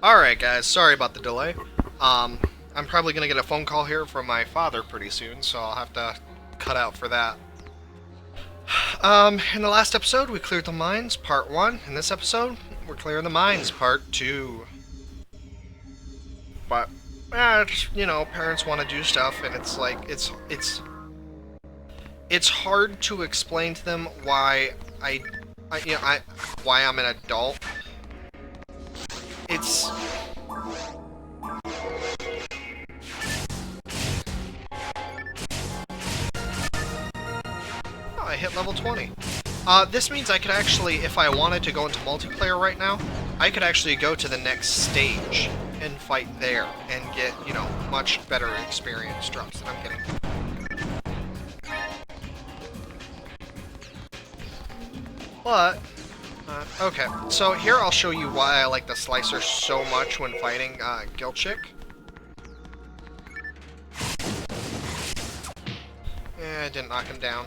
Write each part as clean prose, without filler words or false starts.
Alright guys, sorry about the delay. I'm probably gonna get a phone call here from my father pretty soon, so I'll have to cut out for that. In the last episode we cleared the mines, part 1. In this episode, we're clearing the mines, part 2. But, just, you know, parents want to do stuff, and it's like, it's hard to explain to them why why I'm an adult. It's... Oh, I hit level 20. This means I could actually, if I wanted to go into multiplayer right now, I could actually go to the next stage and fight there and get, you know, much better experience drops than I'm getting. But, okay, so here I'll show you why I like the slicer so much when fighting Gilchick. I didn't knock him down.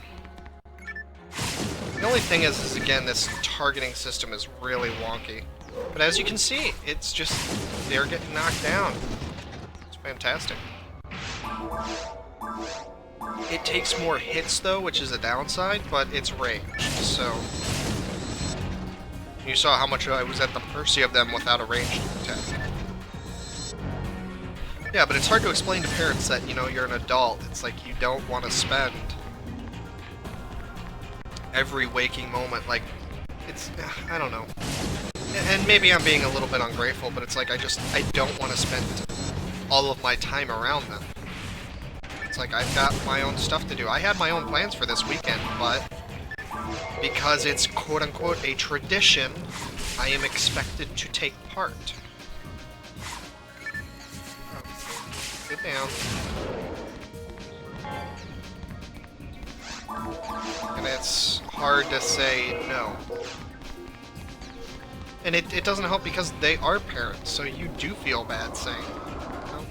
The only thing is again, this targeting system is really wonky. But as you can see, it's just, they're getting knocked down. It's fantastic. It takes more hits though, which is a downside, but it's ranged, so... You saw how much I was at the mercy of them without a ranged attack. Yeah, but it's hard to explain to parents that, you know, you're an adult. It's like you don't want to spend every waking moment, like, it's, I don't know. And maybe I'm being a little bit ungrateful, but it's like I don't want to spend all of my time around them. It's like I've got my own stuff to do. I had my own plans for this weekend, but because it's quote-unquote a tradition, I am expected to take part. Oh, sit down. And it's hard to say no. And it doesn't help because they are parents, so you do feel bad saying no.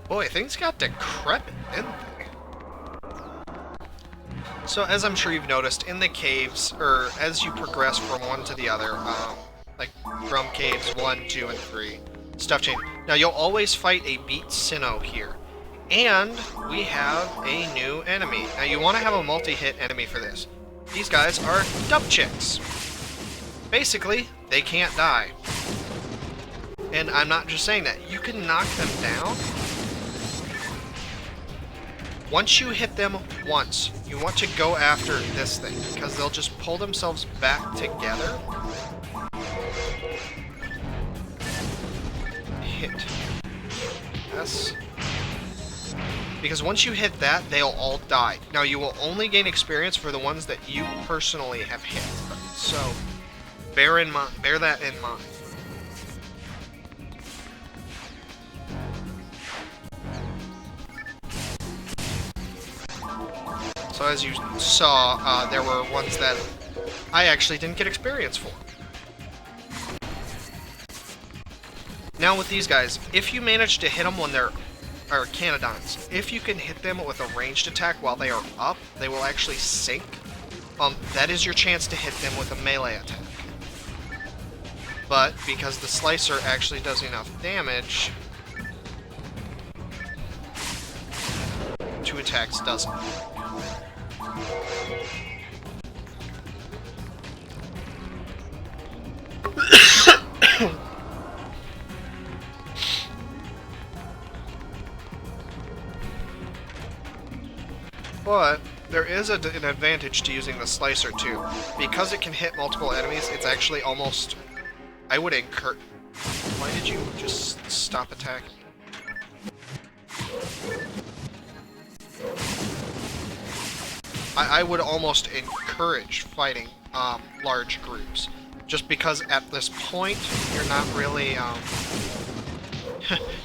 Boy, things got decrepit, didn't they? So, as I'm sure you've noticed, in the caves, or as you progress from one to the other, like from caves 1, 2, and 3, stuff change. Now, you'll always fight a beat Sinnoh here. And we have a new enemy. Now, you want to have a multi-hit enemy for this. These guys are dub chicks. Basically, they can't die. And I'm not just saying that. You can knock them down. Once you hit them once, you want to go after this thing, because they'll just pull themselves back together. Hit. Yes. Because once you hit that, they'll all die. Now, you will only gain experience for the ones that you personally have hit. So, bear that in mind. So as you saw, there were ones that I actually didn't get experience for. Now with these guys, if you manage to hit them when they're Canodons, if you can hit them with a ranged attack while they are up, they will actually sink. That is your chance to hit them with a melee attack. But because the slicer actually does enough damage, 2 attacks doesn't. But there is an advantage to using the slicer too. Because it can hit multiple enemies, it's actually almost... I would encourage... Why did you just stop attacking? I would almost encourage fighting large groups. Just because at this point, you're not really...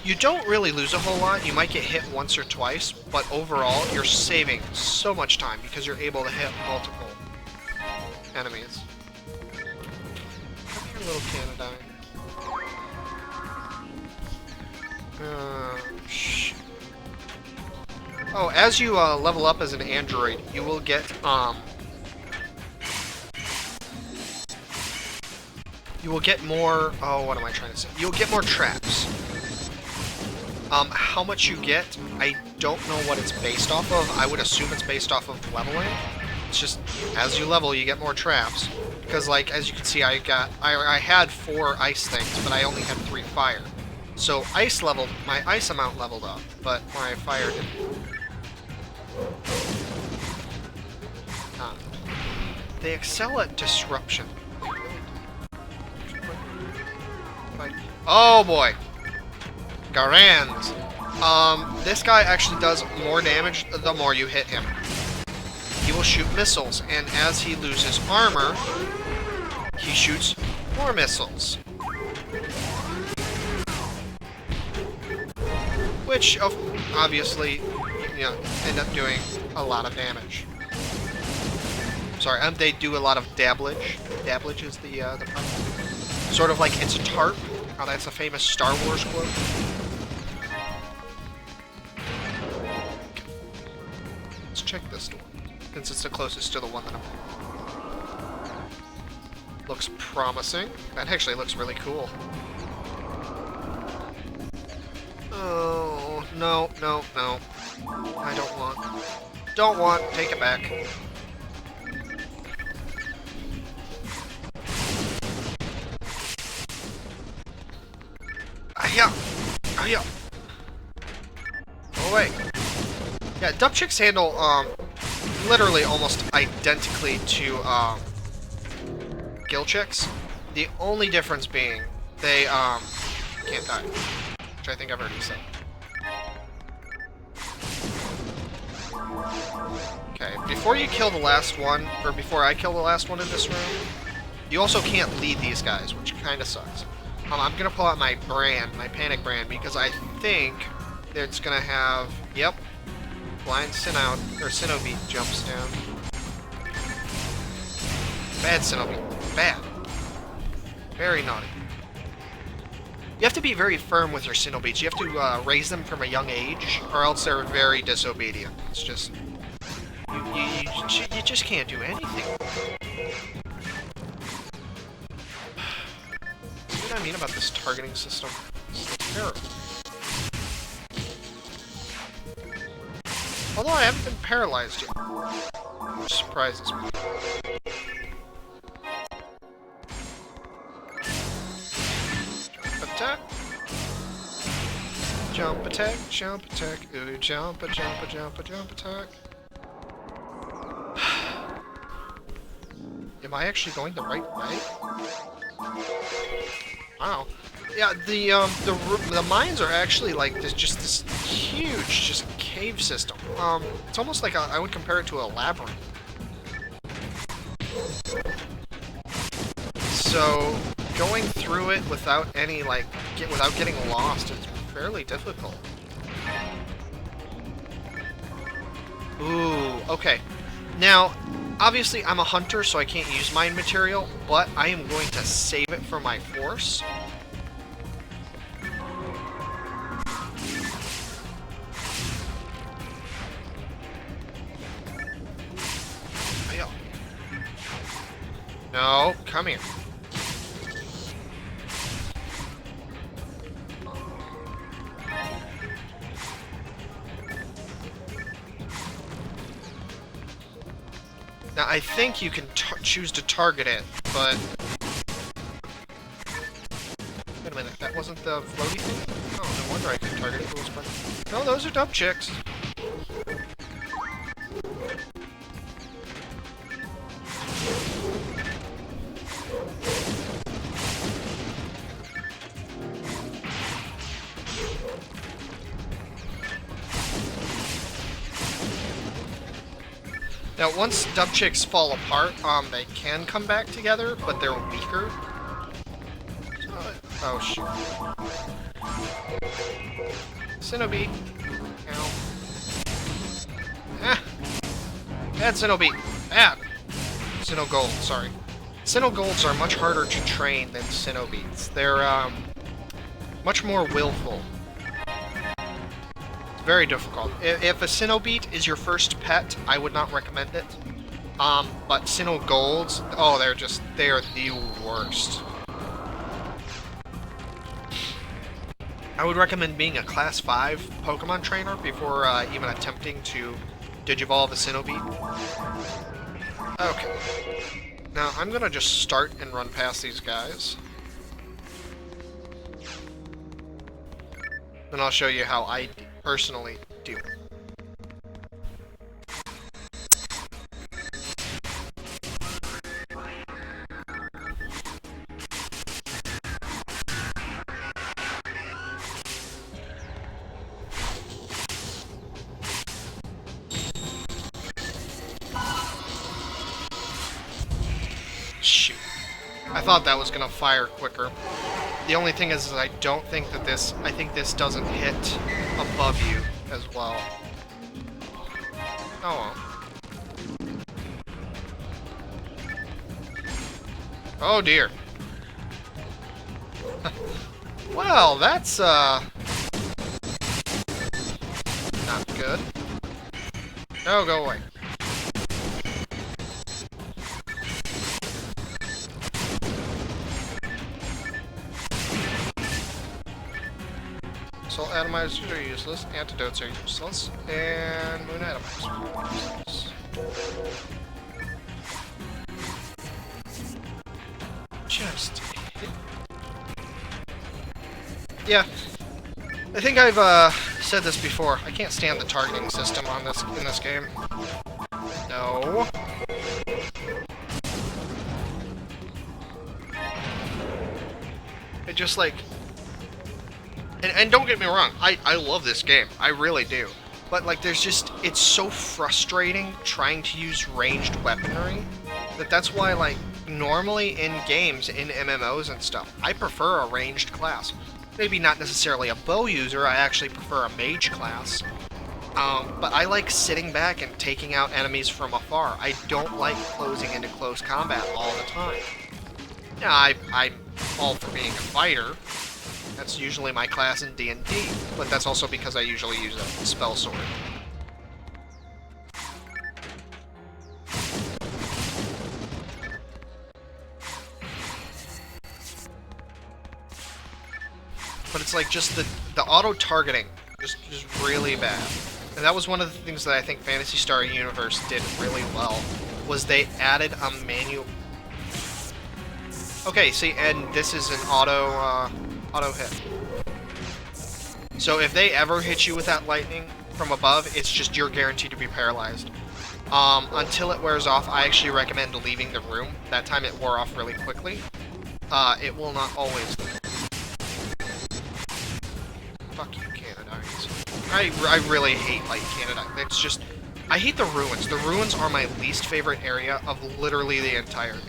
you don't really lose a whole lot. You might get hit once or twice, but overall, you're saving so much time because you're able to hit multiple enemies. Come here, little Canadine. Shh. Oh, as you level up as an android, you will get more. Oh, what am I trying to say? You'll get more traps. How much you get, I don't know what it's based off of. I would assume it's based off of leveling. It's just as you level, you get more traps. Because, like, as you can see, I had 4 ice things, but I only had 3 fire. So ice leveled, my ice amount leveled up, but my fire didn't. They excel at disruption. Oh boy, Garand. This guy actually does more damage the more you hit him. He will shoot missiles, and as he loses armor, he shoots more missiles. Which, obviously, you know, end up doing a lot of damage. Sorry, they do a lot of dabblage. Dabblage is the problem. Sort of like it's a tarp. Oh, that's a famous Star Wars quote. Let's check this door, since it's the closest to the one that I'm in. Looks promising. That actually looks really cool. Oh, no, no, no. I don't want. Don't want. Take it back. Yeah. Oh, yeah. Go away. Yeah, dub chicks handle, literally almost identically to, gill chicks. The only difference being they, can't die. Which I think I've already said. Okay, before you kill the last one, or before I kill the last one in this room, you also can't lead these guys, which kind of sucks. I'm gonna pull out my brand, my panic brand, because I think it's gonna have, yep, blind Sinnout, or Sinnobeat jumps down. Bad Sinnobeat. Bad. Very naughty. You have to be very firm with your Sinnobeats. You have to raise them from a young age, or else they're very disobedient. It's just... You just can't do anything. What I mean about this targeting system? It's terrible. Although I haven't been paralyzed yet, which surprises me. Jump attack. Jump attack, jump attack, ooh, jump attack. Am I actually going the right way? Wow. Yeah, the mines are actually like this huge cave system. It's almost like I would compare it to a labyrinth. So going through it without any without getting lost is fairly difficult. Ooh, okay. Now, obviously I'm a hunter, so I can't use mine material, but I am going to save it for my force. No, come here. Now, I think you can choose to target it, but... Wait a minute, that wasn't the floaty thing? Oh, no wonder I couldn't target it. It was fun. No, those are dub chicks. Now, once dub chicks fall apart, they can come back together, but they're weaker. Oh, shoot. Sinnobeat. Ow. Ah! Bad Sinnobeat. Bad! Sinnogold, sorry. Sinnogolds are much harder to train than Sinnobeats. They're, much more willful. Very difficult. If a Sinnoh Beat is your first pet, I would not recommend it. But Sinnoh Golds, oh, they are the worst. I would recommend being a Class 5 Pokemon trainer before even attempting to Digivolve a Sinnoh Beat. Okay. Now, I'm gonna just start and run past these guys. Then I'll show you how I personally do. Shoot. I thought that was gonna fire quicker. The only thing is I don't think that I think this doesn't hit above you as well. Oh well. Oh dear. Well, that's, not good. No, go away. Soul atomizers are useless, antidotes are useless, and moon atomizers are useless. Just hit. Yeah. I think I've said this before. I can't stand the targeting system on in this game. No. It just like and don't get me wrong, I love this game. I really do. But like it's so frustrating trying to use ranged weaponry that's why like normally in games, in MMOs and stuff, I prefer a ranged class. Maybe not necessarily a bow user, I actually prefer a mage class. But I like sitting back and taking out enemies from afar. I don't like closing into close combat all the time. Yeah, I'm all for being a fighter. That's usually my class in D&D, but that's also because I usually use a spell sword. But it's like just the auto-targeting just really bad. And that was one of the things that I think Phantasy Star Universe did really well, was they added a manual... Okay, see, and this is an auto hit. So if they ever hit you with that lightning from above, it's just you're guaranteed to be paralyzed. Until it wears off, I actually recommend leaving the room. That time it wore off really quickly. It will not always... Fuck you, Canadites. I really hate Light Canada. It's just... I hate the ruins. The ruins are my least favorite area of literally the entire game.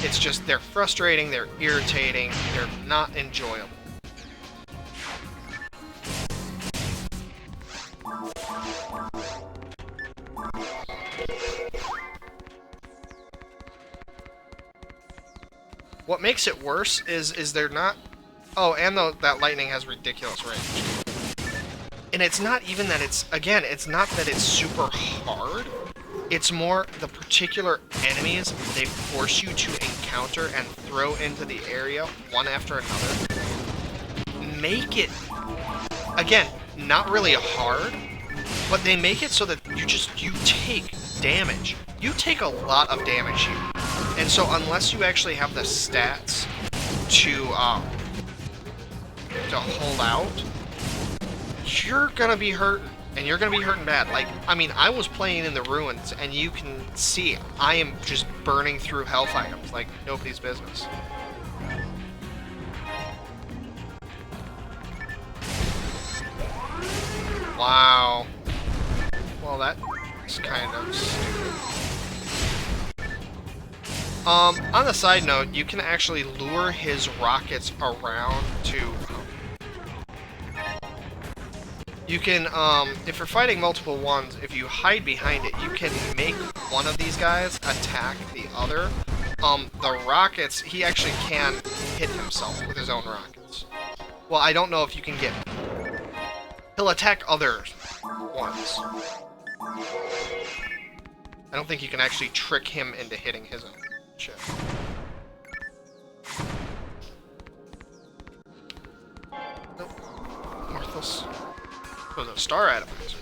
It's just, they're frustrating, they're irritating, they're not enjoyable. What makes it worse is they're not... Oh, and that lightning has ridiculous range. And it's not even that it's... Again, it's not that it's super hard. It's more the particular enemies they force you to encounter and throw into the area one after another. Make it... Again, not really hard, but they make it so that you take damage. You take a lot of damage here. And so unless you actually have the stats to hold out, you're gonna be hurting. And you're gonna be hurting bad. Like, I mean, I was playing in the ruins, and you can see I am just burning through health items like nobody's business. Wow. Well, that's kind of stupid. On the side note, you can actually lure his rockets around to... You can, if you're fighting multiple ones, if you hide behind it, you can make one of these guys attack the other the rockets, he actually can hit himself with his own rockets. Well, I don't know if you can get... He'll attack other ones. I don't think you can actually trick him into hitting his own shit. Nope. Worthless. Was a star atomizer.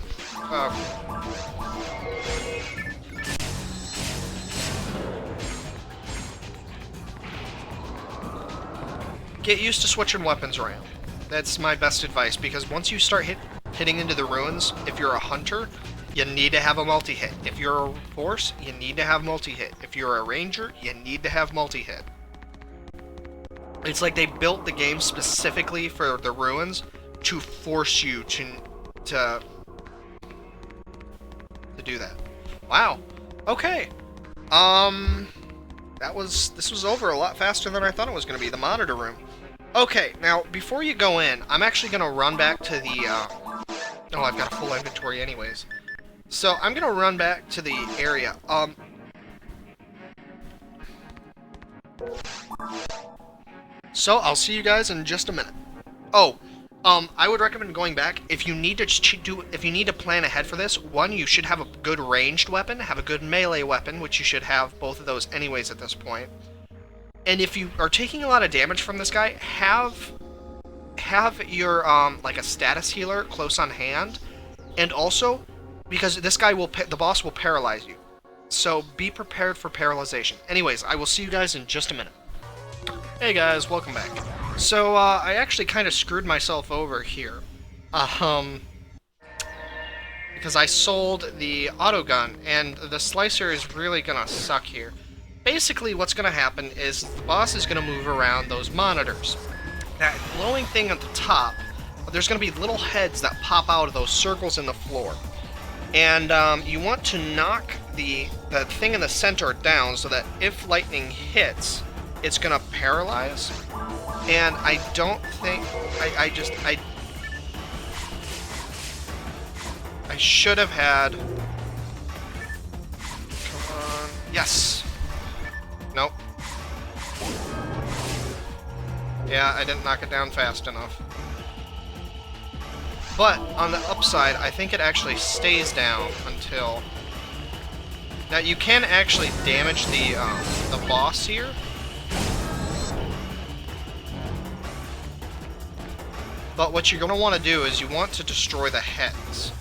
Get used to switching weapons around. That's my best advice, because once you start hitting into the ruins, if you're a hunter, you need to have a multi-hit. If you're a force, you need to have multi-hit. If you're a ranger, you need to have multi-hit. It's like they built the game specifically for the ruins to force you to do that. Wow. Okay. This was over a lot faster than I thought it was going to be, the monitor room. Okay, now, before you go in, I'm actually going to run back to the, oh, I've got a full inventory anyways. So, I'm going to run back to the area. So, I'll see you guys in just a minute. Oh, I would recommend going back. If you need to plan ahead for this, one, you should have a good ranged weapon, have a good melee weapon, which you should have both of those anyways at this point. And if you are taking a lot of damage from this guy, have your, like a status healer close on hand. And also, because this guy the boss will paralyze you. So be prepared for paralyzation. Anyways, I will see you guys in just a minute. Hey guys, welcome back. So, I actually kind of screwed myself over here. Because I sold the autogun, and the slicer is really gonna suck here. Basically, what's gonna happen is the boss is gonna move around those monitors. That glowing thing at the top, there's gonna be little heads that pop out of those circles in the floor. And, you want to knock the thing in the center down so that if lightning hits, it's gonna paralyze. And I don't think... I should have had... Come on... Yes! Nope. Yeah, I didn't knock it down fast enough. But, on the upside, I think it actually stays down until... Now, you can actually damage the boss here. But what you're going to want to do is you want to destroy the heads.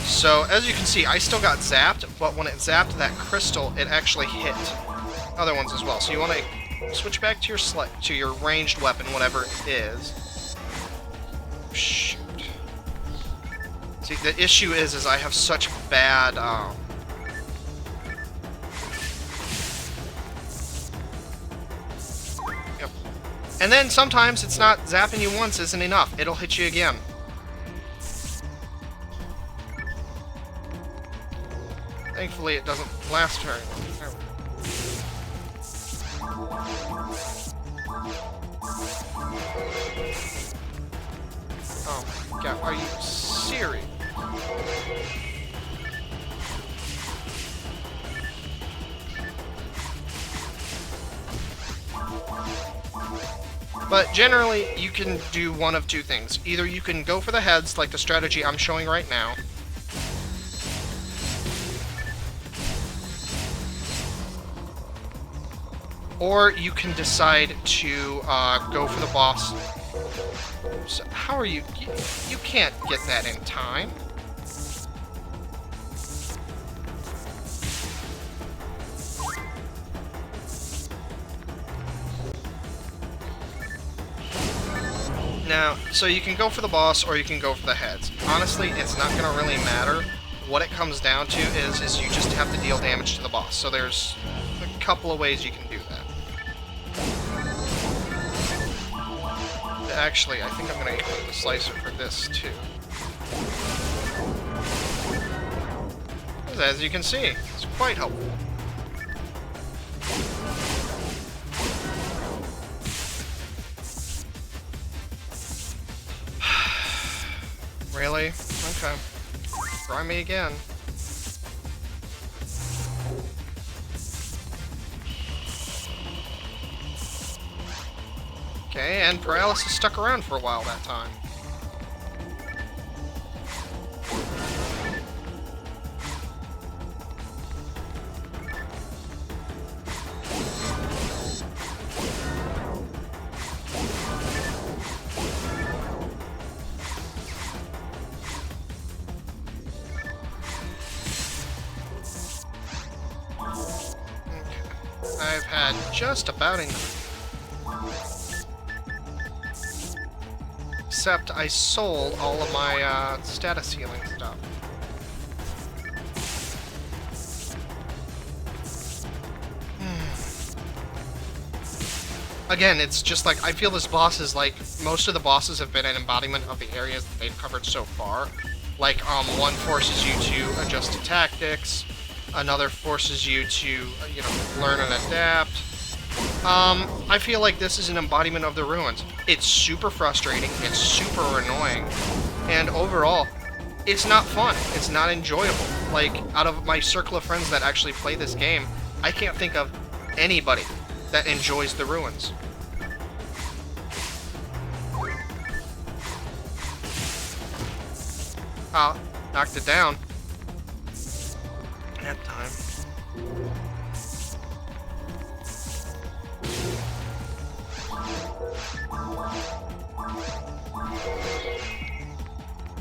So, as you can see, I still got zapped, but when it zapped that crystal, it actually hit other ones as well. So you want to switch back to your ranged weapon, whatever it is. Shoot. See, the issue is I have such bad... And then sometimes it's not zapping you once isn't enough. It'll hit you again. Thankfully, it doesn't last very long. Oh my god, are you serious? But generally, you can do one of two things. Either you can go for the heads, like the strategy I'm showing right now. Or you can decide to go for the boss. So how are you? You can't get that in time. Now, so you can go for the boss or you can go for the heads. Honestly, it's not going to really matter. What it comes down to is you just have to deal damage to the boss. So there's a couple of ways you can do that. Actually, I think I'm going to equip the slicer for this too. As you can see, it's quite helpful. Really? Okay. Try me again. Okay, and paralysis stuck around for a while that time. I've had just about enough. Except I sold all of my status healing stuff. Again, it's just like, I feel this boss is like, most of the bosses have been an embodiment of the areas that they've covered so far. Like, one forces you to adjust to tactics, another forces you to, you know, learn and adapt. I feel like this is an embodiment of the ruins. It's super frustrating, it's super annoying, and overall, it's not fun, it's not enjoyable. Like, out of my circle of friends that actually play this game, I can't think of anybody that enjoys the ruins. Ah, knocked it down. That time.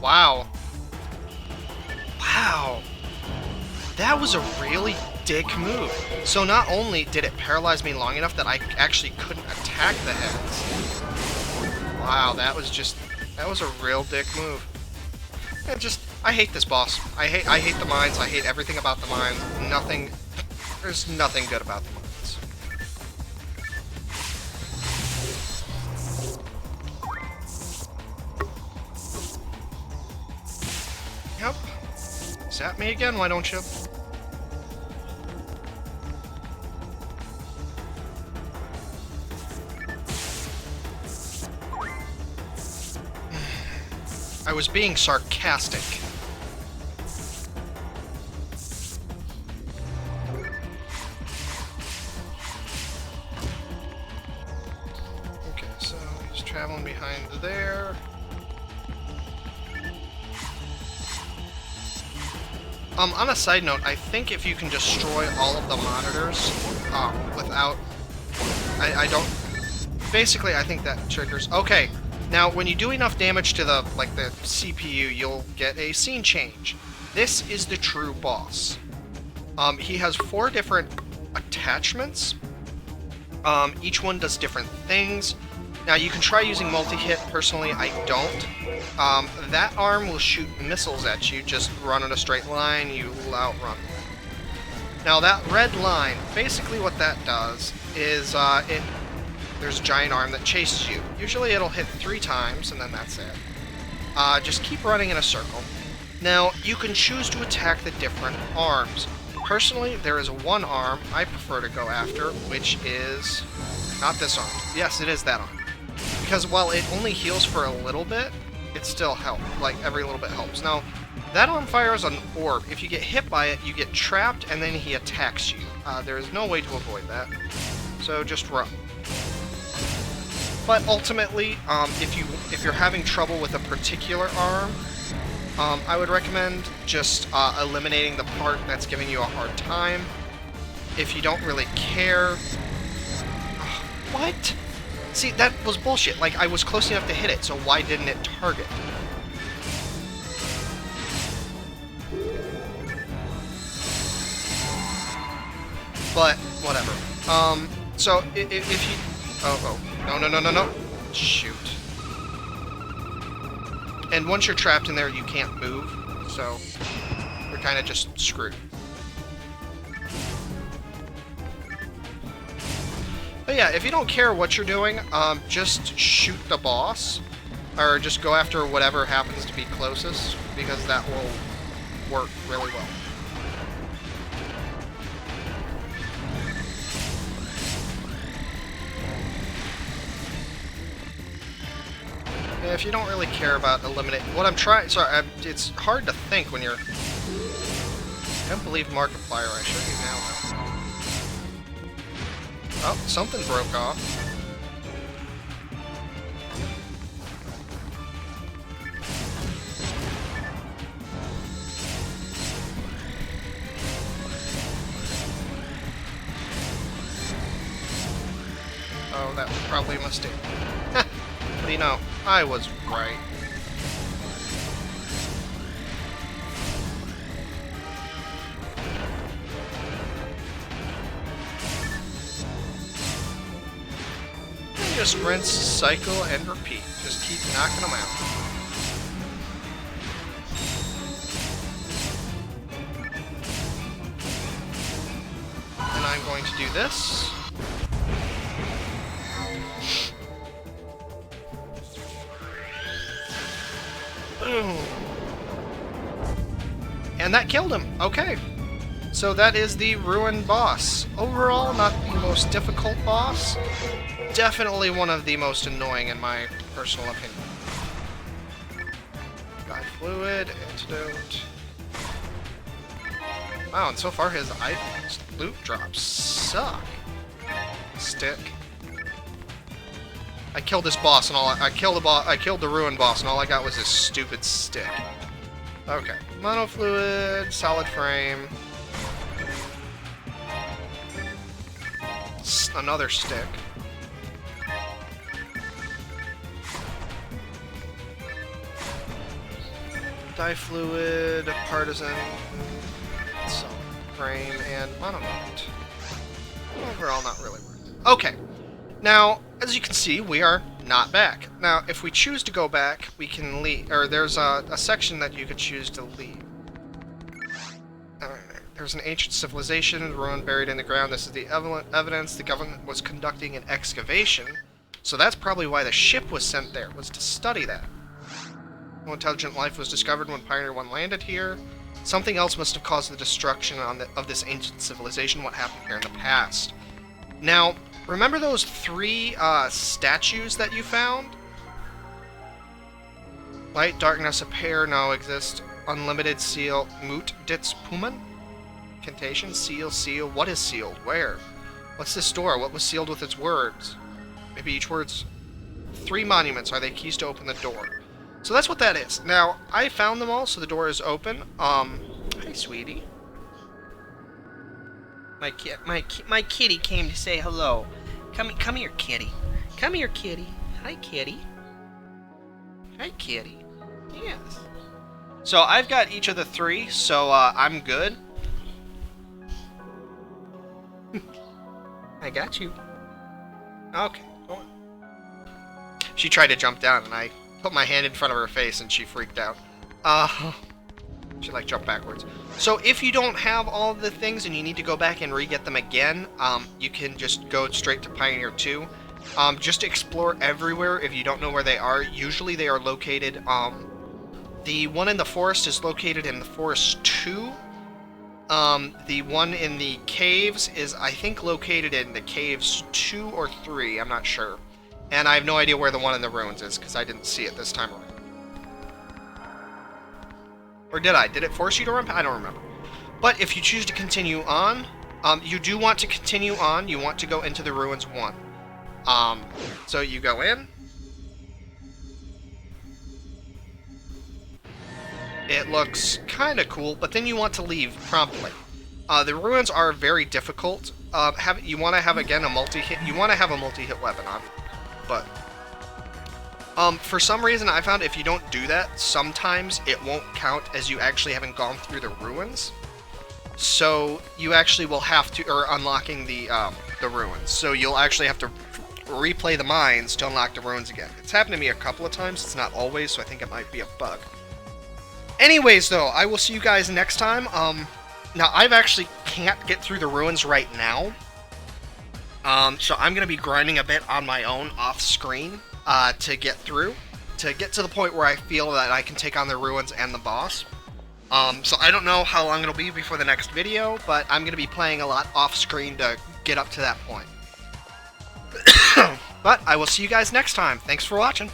Wow. Wow. That was a really dick move. So not only did it paralyze me long enough that I actually couldn't attack the heads. Wow, that was a real dick move. And just, I hate this boss. I hate the mines. I hate everything about the mines. There's nothing good about the mines. Yep. Zap me again, why don't you? I was being sarcastic. Okay, so he's traveling behind there. On a side note, I think if you can destroy all of the monitors, without... I don't... Basically, I think that triggers... Okay, now, when you do enough damage to the CPU, you'll get a scene change. This is the true boss. He has 4 different attachments. Each one does different things. Now, you can try using multi-hit. Personally, I don't. That arm will shoot missiles at you. Just run in a straight line, you outrun. Now, that red line, basically what that does is there's a giant arm that chases you. Usually it'll hit 3 times, and then that's it. Just keep running in a circle. Now, you can choose to attack the different arms. Personally, there is one arm I prefer to go after, which is... not this arm. Yes, it is that arm. Because while it only heals for a little bit, it still helps. Like, every little bit helps. Now, that arm fires an orb. If you get hit by it, you get trapped, and then he attacks you. There is no way to avoid that. So just run. But ultimately, if you're having trouble with a particular arm, I would recommend just eliminating the part that's giving you a hard time. If you don't really care... What? See, that was bullshit. Like, I was close enough to hit it, so why didn't it target? But, whatever. So, if you... Oh. No. Shoot. And once you're trapped in there, you can't move, so you're kind of just screwed. But yeah, if you don't care what you're doing, just shoot the boss, or just go after whatever happens to be closest, because that will work really well. If you don't really care about eliminating... What I'm trying... Sorry, it's hard to think when you're... I don't believe Markiplier. I show you now, though. Oh, something broke off. Oh, that was probably a mistake. What do you know? I was right. And just rinse, cycle, and repeat. Just keep knocking them out. And I'm going to do this. And that killed him. Okay. So that is the Ruin boss. Overall, not the most difficult boss. Definitely one of the most annoying in my personal opinion. Guy fluid, antidote. Wow, and so far his loot drops suck. Stick. I killed this boss and I killed the Ruin boss and all I got was this stupid stick. Okay. Monofluid, solid frame. Another stick. Difluid, partisan, solid frame, and monomode. Overall, not really worth it. Okay. Now, as you can see, we are not back. Now, if we choose to go back, we can leave, or there's a section that you could choose to leave. There's an ancient civilization, ruin buried in the ground. This is the evidence the government was conducting an excavation. So that's probably why the ship was sent there, was to study that. No intelligent life was discovered when Pioneer 1 landed here. Something else must have caused the destruction of this ancient civilization, what happened here in the past. Now, remember those 3 statues that you found? Light, darkness, appear, no, exist. Unlimited, seal, moot, dits, puman? Incantation, seal, what is sealed? Where? What's this door? What was sealed with its words? Maybe each word's 3 monuments. Are they keys to open the door? So that's what that is. Now, I found them all, so the door is open. Hi, sweetie. My kitty came to say hello. Come here, kitty. Come here, kitty. Hi, kitty. Hi, kitty. Yes. So I've got each of the 3, so I'm good. I got you. Okay, go on. She tried to jump down, and I put my hand in front of her face, and she freaked out. She like jumped backwards. So if you don't have all the things and you need to go back and re-get them again, you can just go straight to Pioneer 2. Just explore everywhere if you don't know where they are. Usually they are located, the one in the forest is located in the Forest 2. The one in the caves is, I think, located in the caves 2 or 3, I'm not sure. And I have no idea where the one in the ruins is, because I didn't see it this time around. Or did I? Did it force you to run? I don't remember. But if you choose to continue on, you do want to continue on. You want to go into the ruins 1. So you go in. It looks kind of cool, but then you want to leave promptly. The ruins are very difficult. You want to have, again, a multi-hit. You want to have a multi-hit weapon on, but for some reason I found if you don't do that, sometimes it won't count as you actually having gone through the ruins. So you actually will have to, or unlocking the ruins. So you'll actually have to replay the mines to unlock the ruins again. It's happened to me a couple of times. It's not always, so I think it might be a bug. Anyways, though, I will see you guys next time. Now, I've actually can't get through the ruins right now. So I'm going to be grinding a bit on my own off-screen to get through. To get to the point where I feel that I can take on the ruins and the boss. So I don't know how long it'll be before the next video, but I'm going to be playing a lot off-screen to get up to that point. But I will see you guys next time. Thanks for watching.